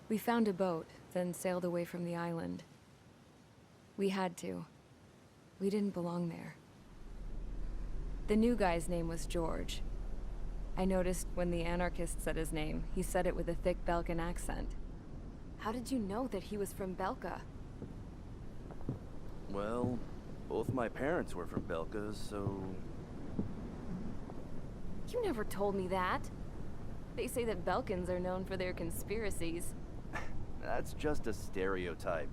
We found a boat, then sailed away from the island. We had to. We didn't belong there. The new guy's name was George. I noticed when the anarchist said his name, he said it with a thick Belkan accent. How did you know that he was from Belka? Well, both my parents were from Belka, so... You never told me that. They say that Belkans are known for their conspiracies. That's just a stereotype.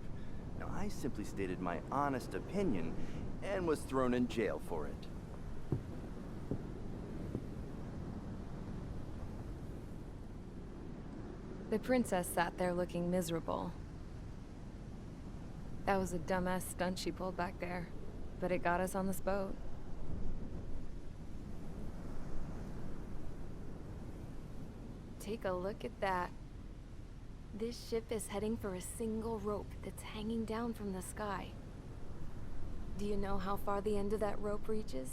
Now, I simply stated my honest opinion and was thrown in jail for it. The princess sat there looking miserable. That was a dumbass stunt she pulled back there, but it got us on this boat. Take a look at that. This ship is heading for a single rope that's hanging down from the sky. Do you know how far the end of that rope reaches?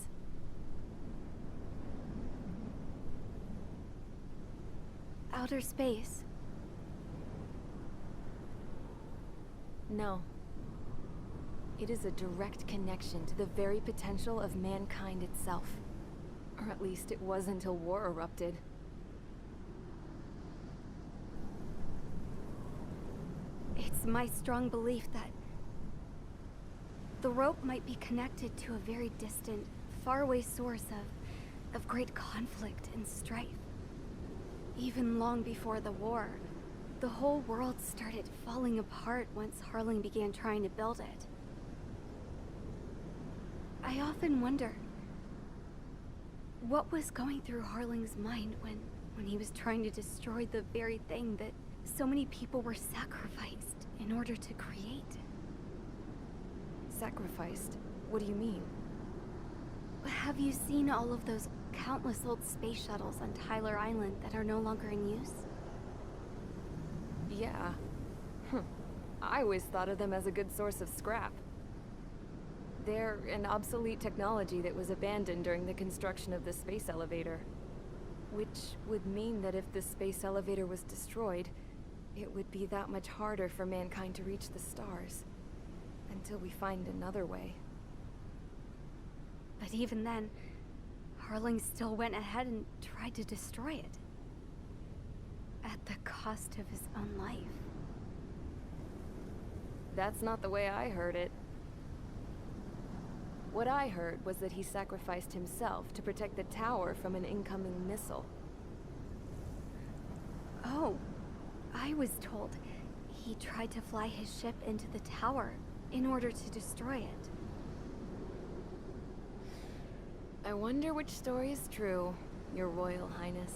Outer space. No. It is a direct connection to the very potential of mankind itself. Or at least it was until war erupted. It's my strong belief that the rope might be connected to a very distant, faraway source of great conflict and strife. Even long before the war, the whole world started falling apart once Harling began trying to build it. I often wonder what was going through Harling's mind when he was trying to destroy the very thing that so many people were sacrificed in order to create. Sacrificed? What do you mean? Have you seen all of those countless old space shuttles on Tyler Island that are no longer in use? Yeah. I always thought of them as a good source of scrap. They're an obsolete technology that was abandoned during the construction of the space elevator. Which would mean that if the space elevator was destroyed, it would be that much harder for mankind to reach the stars. Until we find another way. But even then, Harling still went ahead and tried to destroy it. At the cost of his own life. That's not the way I heard it. What I heard was that he sacrificed himself to protect the tower from an incoming missile. Oh, I was told he tried to fly his ship into the tower in order to destroy it. I wonder which story is true, Your Royal Highness.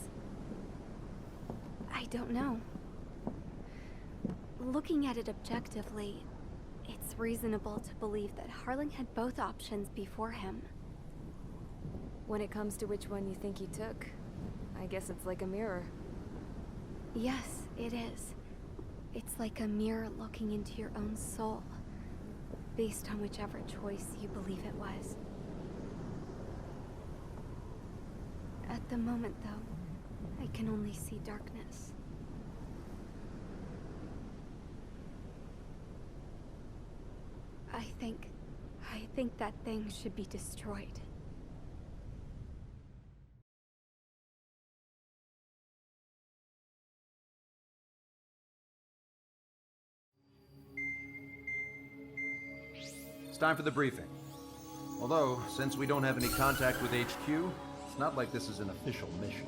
I don't know. Looking at it objectively, it's reasonable to believe that Harling had both options before him. When it comes to which one you think he took, I guess it's like a mirror. Yes, it is. It's like a mirror looking into your own soul, based on whichever choice you believe it was. At the moment, though, I can only see darkness. I think that thing should be destroyed. It's time for the briefing. Although, since we don't have any contact with HQ, it's not like this is an official mission.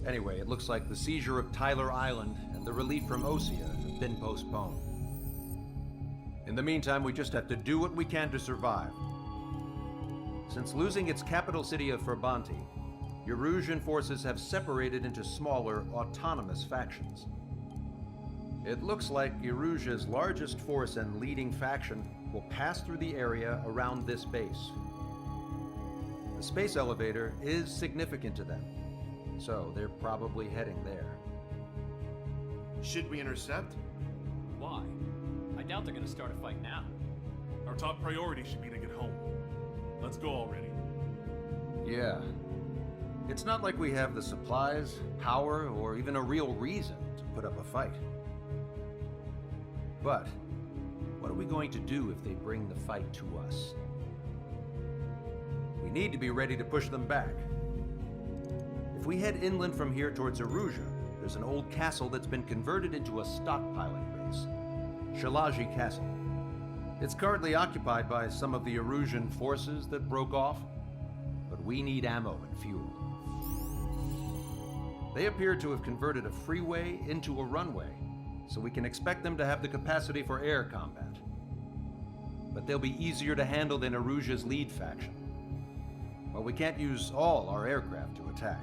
Anyway, it looks like the seizure of Tyler Island and the relief from Osea have been postponed. In the meantime, we just have to do what we can to survive. Since losing its capital city of Ferbanti, Erusian forces have separated into smaller, autonomous factions. It looks like Erusia's largest force and leading faction will pass through the area around this base. The space elevator is significant to them, so they're probably heading there. Should we intercept? Why? I doubt they're gonna start a fight now. Our top priority should be to get home. Let's go already. Yeah. It's not like we have the supplies, power, or even a real reason to put up a fight. But what are we going to do if they bring the fight to us? We need to be ready to push them back. If we head inland from here towards Aruja, there's an old castle that's been converted into a stockpiling base. Shilaji Castle. It's currently occupied by some of the Arujan forces that broke off, but we need ammo and fuel. They appear to have converted a freeway into a runway, so we can expect them to have the capacity for air combat. But they'll be easier to handle than Aruja's lead faction. While we can't use all our aircraft to attack,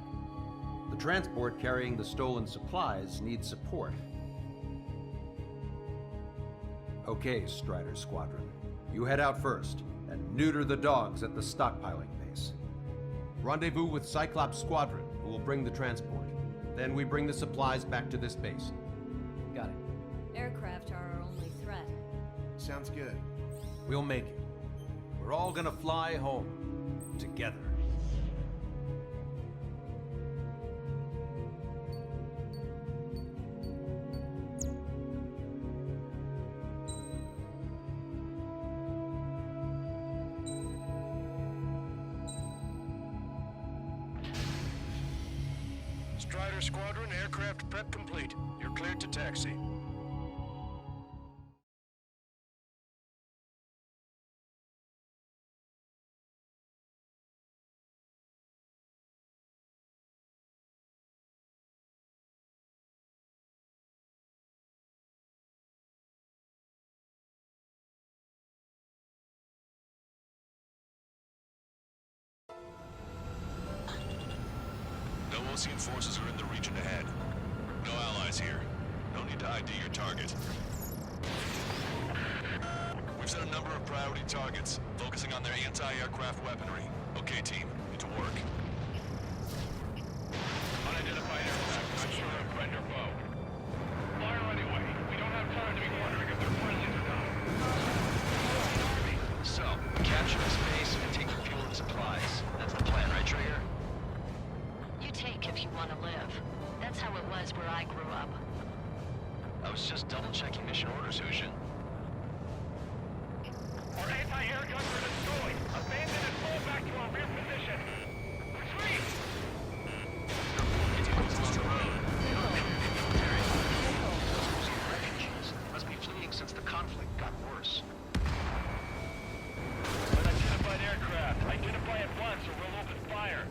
the transport carrying the stolen supplies needs support. Okay, Strider Squadron. You head out first and neuter the dogs at the stockpiling base. Rendezvous with Cyclops Squadron, who will bring the transport. Then we bring the supplies back to this base. Got it. Aircraft are our only threat. Sounds good. We'll make it. We're all gonna fly home. Together. Strider Squadron, aircraft prep complete. You're cleared to taxi. No Osean forces are in the region ahead. No allies here. No need to ID your target. We've set a number of priority targets, focusing on their anti-aircraft weaponry. Okay, team, get to work. Unidentified aircraft, not sure if friend or foe. Fire anyway. We don't have time to be wondering if they're friendly or not. So, capture this base and take the fuel and supplies. That's the plan, right, Trigger? You take if you want to live. That's how it was where I grew up. I was just double-checking mission orders, Hushin. Our anti-air guns are destroyed. Abandon and fall back to our rear position. Retreat! Refugees must be fleeing since the conflict got worse. Unidentified aircraft. Identify at once or we'll open fire.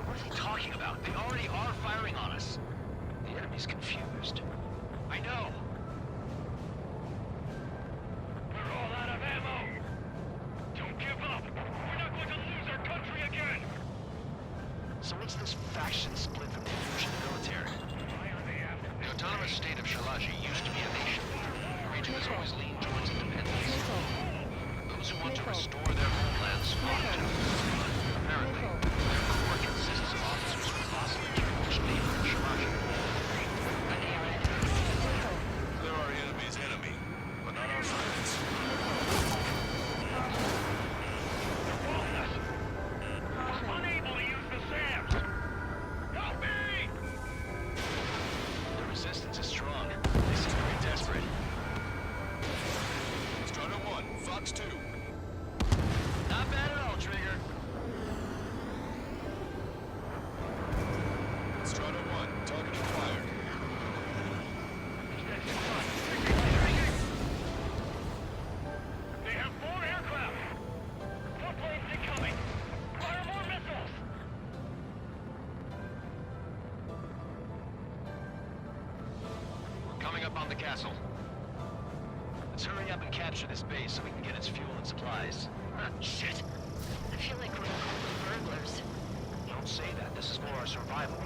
What are they talking about? They already are firing on us. The enemy's confused. I know. We're all out of ammo. Don't give up. We're not going to lose our country again. So what's this faction split from the Russian military? Why are they after The autonomous state of Shilaji used to be a nation. The region has always leaned towards independence. Those who want to restore their homelands flock to it. Apparently, their core consists of officers from possibly Turkish neighbor Shilaji. They're our enemy's enemy, but not our friends. unable to use the SAMs? Help me! The resistance is strong. This is very desperate. Strider 1, Fox 2. Not bad at all, Trigger. Strider 1, target acquired. They have 4 aircraft! 4 planes incoming! Fire more missiles! We're coming up on the castle. Let's hurry up and capture this base so we can get its fuel and supplies. Shit! I feel like we're burglars. Don't say that. This is for our survival.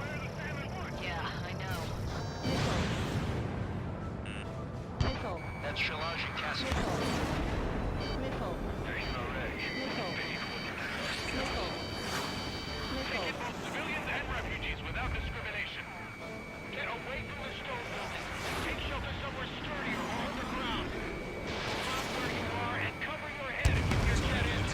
Yeah, I know. Missile. That's Shilaji Castle. Missile. There's no wreck. Missile. Missile. Missile. Take both civilians and refugees without discrimination. Get away from the stone building. Take shelter somewhere sturdier or underground. Stop where you are and cover your head if you get hit.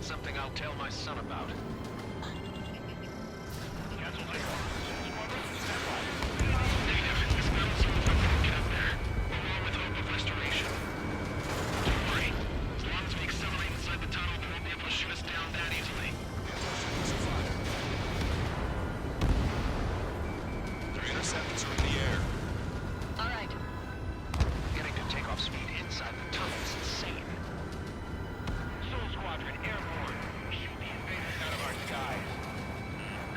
Not something I'll tell my son about. Cancel takeoff. Squadron, stand by. Negative. This mountain someone will get up there, along with hope of restoration. Don't worry. As long as we accelerate inside the tunnel, they won't be able to shoot us down that easily. Their interceptors are in the air. All right. Getting to takeoff speed inside the tunnel is insane. Soul Squadron, airborne. Shoot the invaders out of our skies.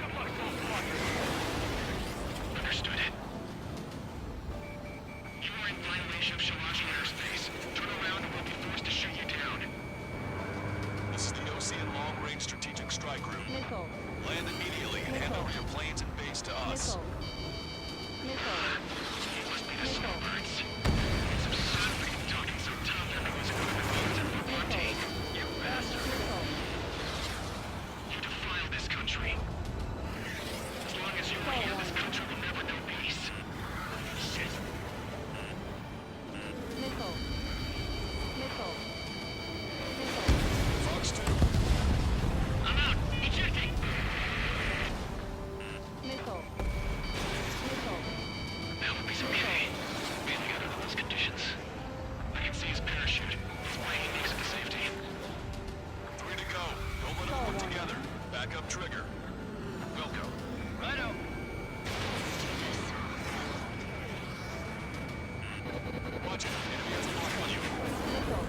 Good luck, Soul Squadron. Understood. You are in violation of Shalashi airspace. Turn around and we'll be forced to shoot you down. This is the Ocean Long-Range Strategic Strike Group. Missile. Land immediately and hand over your planes and base to us. Missile. Missile. You must be the Missile. snowbirds. It's absurd for you talking so tough after losing one of the beams in front of our team. You bastard! Missile. You defile this country. As long as you are here, this country will never know peace. Shit. Missile. Missile. Missile. Fox 2. I'm out! Ejecting! Missile. Missile. That would be okay. Bailing out under those conditions. I can see his parachute. His way he makes it to safety. 3 to go. Don't let them work together. Back up trigger. Wilco. Righto. Watch it. Enemy has a lock on you. Missile.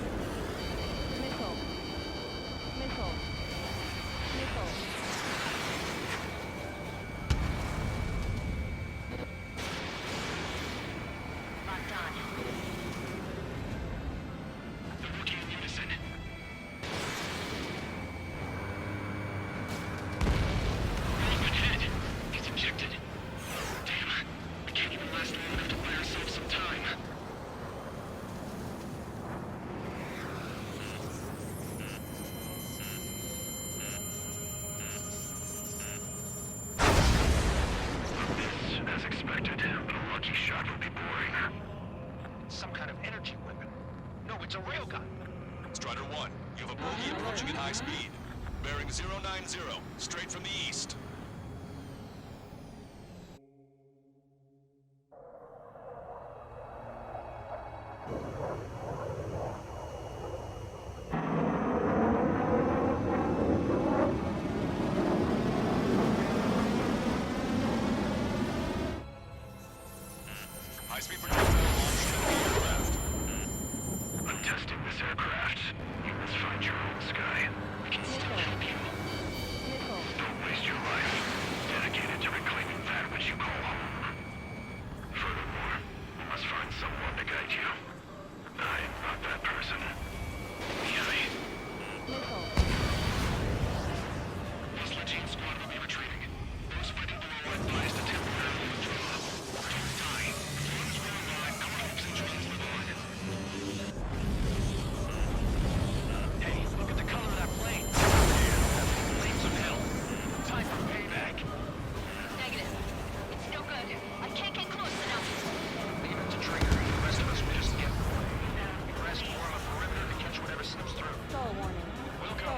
Missile. Missile. Missile. Locked on. They're working in unison. Wiseman hit. He's ejected. Damn. We can't even last long enough to buy ourselves some time. This, as expected, but a lucky shot would be boring. Some kind of energy weapon. No, it's a railgun. Strider 1, you have a bogey approaching at high speed. Bearing 090, straight from the east. High-speed projectile launched into the aircraft. I'm testing this aircraft. You must find your own sky. We can still help you. Missile. Don't waste your life. Dedicated to reclaiming that which you call home. Furthermore, we must find someone to guide you. I'm not that person. Yummy. Missile. This Legion squad will be retreating. Those fighting below are advised to temporarily withdraw. Don't die. As long as we're alive, our hopes and dreams live on. Hey, look at the color of that plane. Flames of hell. Time for payback. Negative. It's no good. I can't get close enough. Leave it to Trigger. The rest of us will just get away. Press more on the perimeter to catch whatever slips through. Stall warning. Wilco,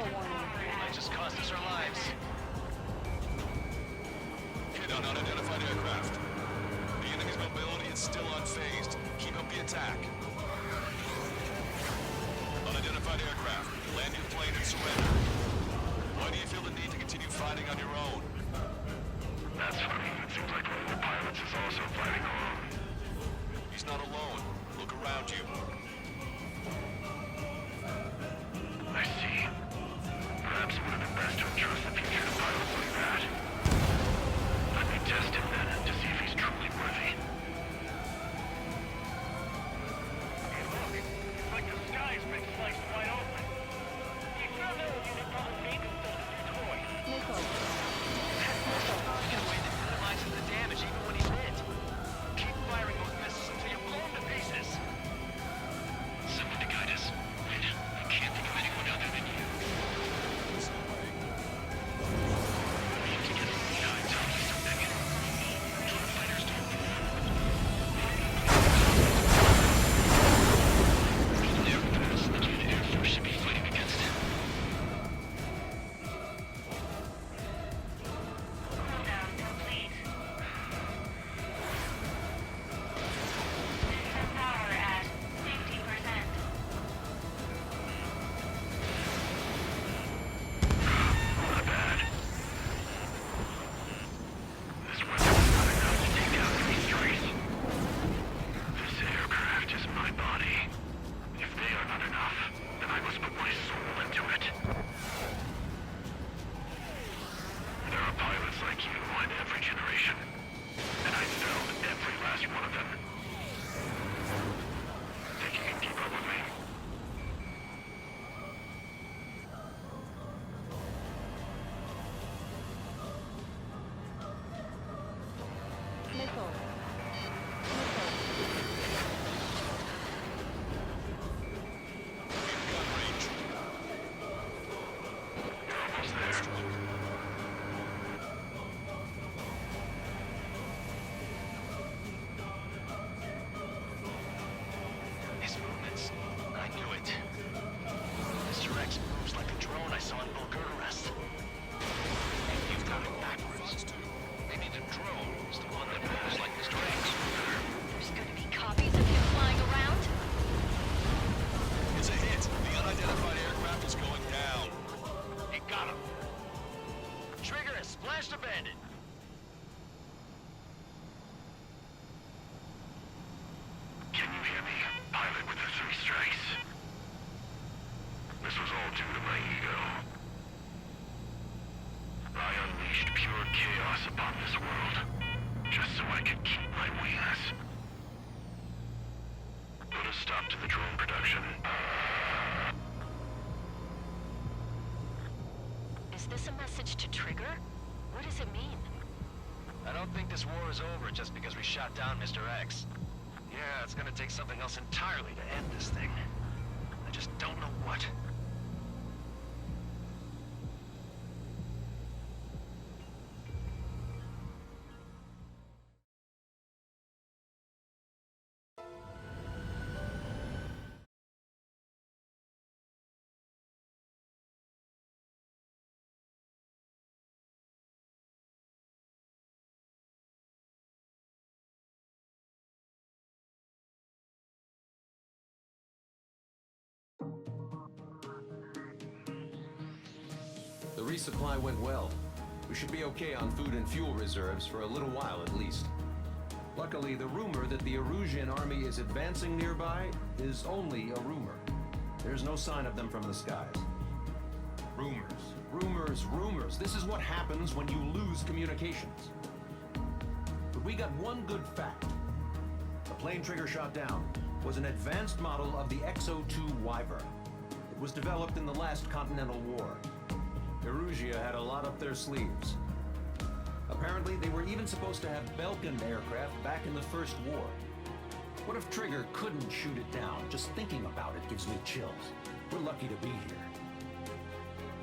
us above this world, just so I could keep my wings. Put a stop to the drone production. Is this a message to Trigger? What does it mean? I don't think this war is over just because we shot down Mr. X. Yeah, it's gonna take something else entirely to end this thing. I just don't know what. The resupply went well. We should be okay on food and fuel reserves for a little while at least. Luckily, the rumor that the Erusian army is advancing nearby is only a rumor. There's no sign of them from the skies. Rumors, rumors, rumors. This is what happens when you lose communications. But we got one good fact. The plane Trigger shot down was an advanced model of the XO-2 Wyvern. It was developed in the last Continental War. Erusia had a lot up their sleeves. Apparently, they were even supposed to have Belkin aircraft back in the First War. What if Trigger couldn't shoot it down? Just thinking about it gives me chills. We're lucky to be here.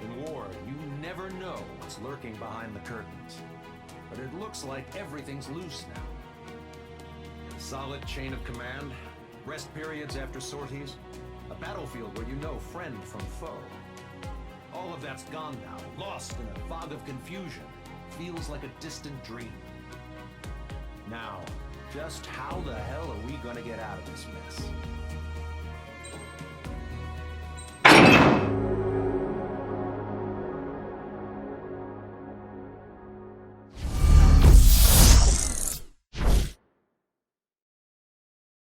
In war, you never know what's lurking behind the curtains. But it looks like everything's loose now. Solid chain of command, rest periods after sorties, a battlefield where you know friend from foe. All of that's gone now, lost in a fog of confusion. Feels like a distant dream. Now, just how the hell are we gonna get out of this mess?